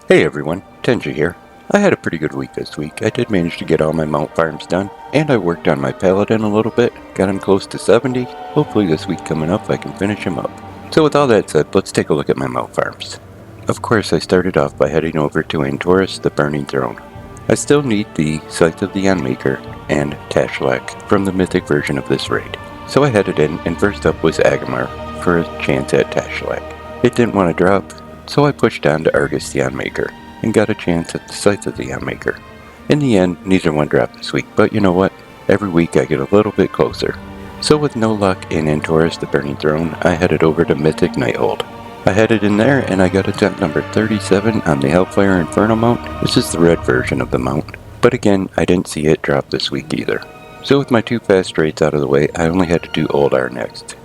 Hey everyone, Tenji here. I had a pretty good week this week. I did manage to get all my mount farms done, and I worked on my paladin a little bit, got him close to 70. Hopefully this week coming up I can finish him up. So with all that said, let's take a look at my mount farms. Of course I started off by heading over to Antorus, the Burning Throne. I still need the Scythe of the Unmaker and Tashlak from the mythic version of this raid. So I headed in, and first up was Agamar for a chance at Tashlak. It didn't want to drop, so I pushed down to Argus the Unmaker, and got a chance at the Scythe of the Unmaker. In the end, neither one dropped this week, but you know what? Every week I get a little bit closer. So with no luck in Antorus the Burning Throne, I headed over to Mythic Nighthold. I headed in there, and I got attempt number 37 on the Hellfire Inferno mount. This is the red version of the mount, but again, I didn't see it drop this week either. So with my two fast raids out of the way, I only had to do Ulduar next.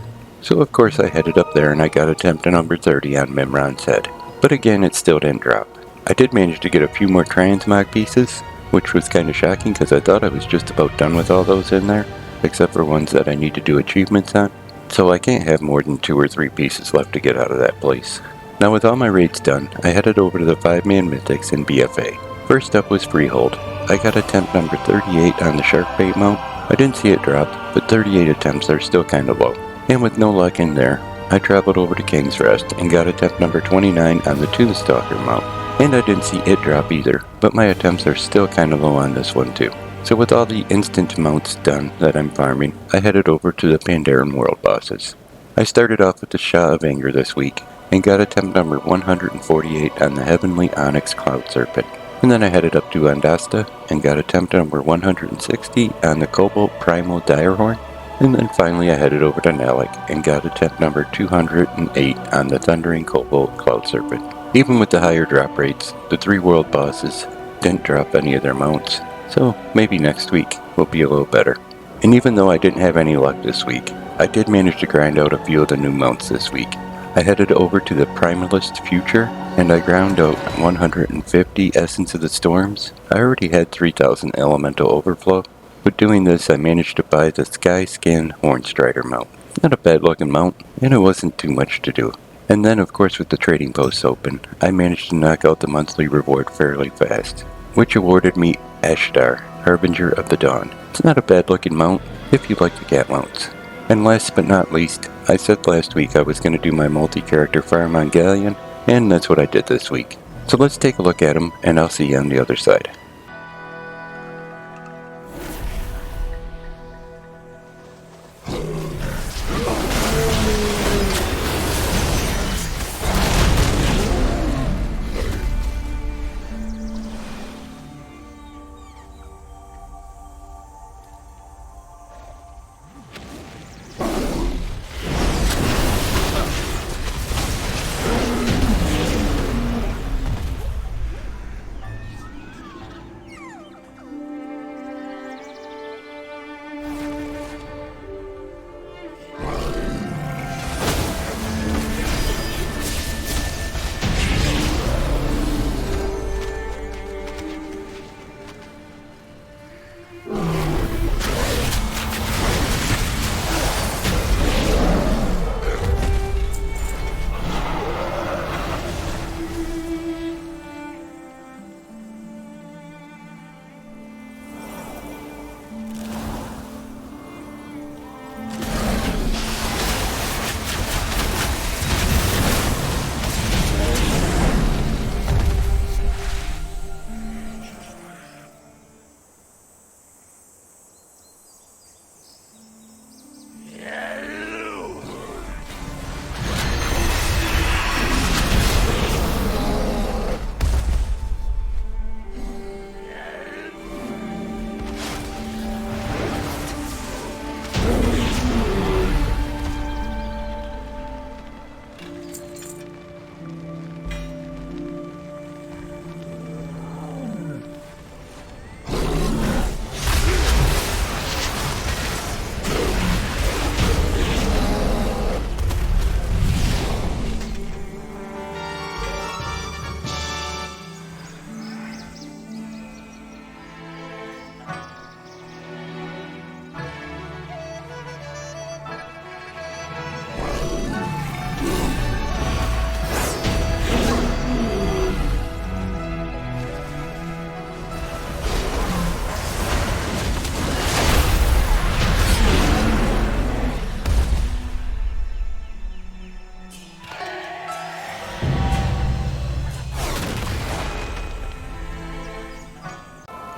So of course I headed up there and I got attempt number 30 on Mimron's head. But again, it still didn't drop. I did manage to get a few more transmog pieces, which was kind of shocking because I thought I was just about done with all those in there, except for ones that I need to do achievements on. So I can't have more than 2 or 3 pieces left to get out of that place. Now with all my raids done, I headed over to the 5-man mythics in BFA. First up was Freehold. I got attempt number 38 on the Sharkbait mount. I didn't see it drop, but 38 attempts are still kind of low. And with no luck in there, I traveled over to King's Rest and got attempt number 29 on the Tombstalker mount. And I didn't see it drop either, but my attempts are still kind of low on this one too. So with all the instant mounts done that I'm farming, I headed over to the Pandaria world bosses. I started off with the Shah of Anger this week, and got attempt number 148 on the Heavenly Onyx Cloud Serpent. And then I headed up to Andasta, and got attempt number 160 on the Cobalt Primal Direhorn. And then finally I headed over to Nalik and got attempt number 208 on the Thundering Cobalt Cloud Serpent. Even with the higher drop rates, the 3 world bosses didn't drop any of their mounts, so maybe next week will be a little better. And even though I didn't have any luck this week, I did manage to grind out a few of the new mounts this week. I headed over to the Primalist Future, and I ground out 150 Essence of the Storms. I already had 3000 Elemental Overflow. But doing this, I managed to buy the Skyskin Hornstrider mount. Not a bad looking mount, and it wasn't too much to do. And then of course with the trading posts open, I managed to knock out the monthly reward fairly fast, which awarded me Ashtar, Harbinger of the Dawn. It's not a bad looking mount, if you like the cat mounts. And last but not least, I said last week I was going to do my multi-character farm on Galleon, and that's what I did this week. So let's take a look at them, and I'll see you on the other side.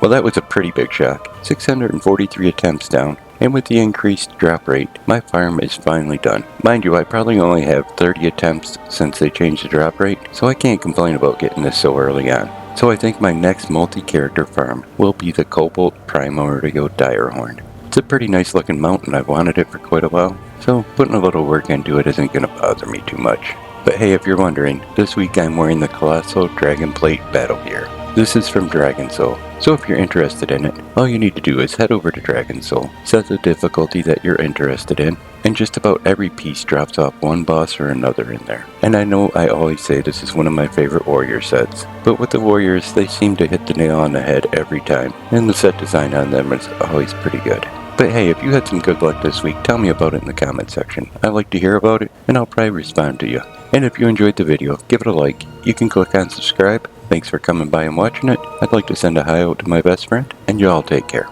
Well, that was a pretty big shock. 643 attempts down, and with the increased drop rate, my farm is finally done. Mind you, I probably only have 30 attempts since they changed the drop rate, so I can't complain about getting this so early on. So I think my next multi-character farm will be the Cobalt Primordial Direhorn. It's a pretty nice looking mount and I've wanted it for quite a while, so putting a little work into it isn't going to bother me too much. But hey, if you're wondering, this week I'm wearing the Colossal Dragon Plate Battle Gear. This is from Dragon Soul, so if you're interested in it, all you need to do is head over to Dragon Soul, set the difficulty that you're interested in, and just about every piece drops off one boss or another in there. And I know I always say this is one of my favorite warrior sets, but with the warriors they seem to hit the nail on the head every time, and the set design on them is always pretty good. But hey, if you had some good luck this week, tell me about it in the comment section. I like to hear about it, and I'll probably respond to you. And if you enjoyed the video, give it a like. You can click on subscribe. Thanks for coming by and watching it. I'd like to send a hi out to my best friend, and you all take care.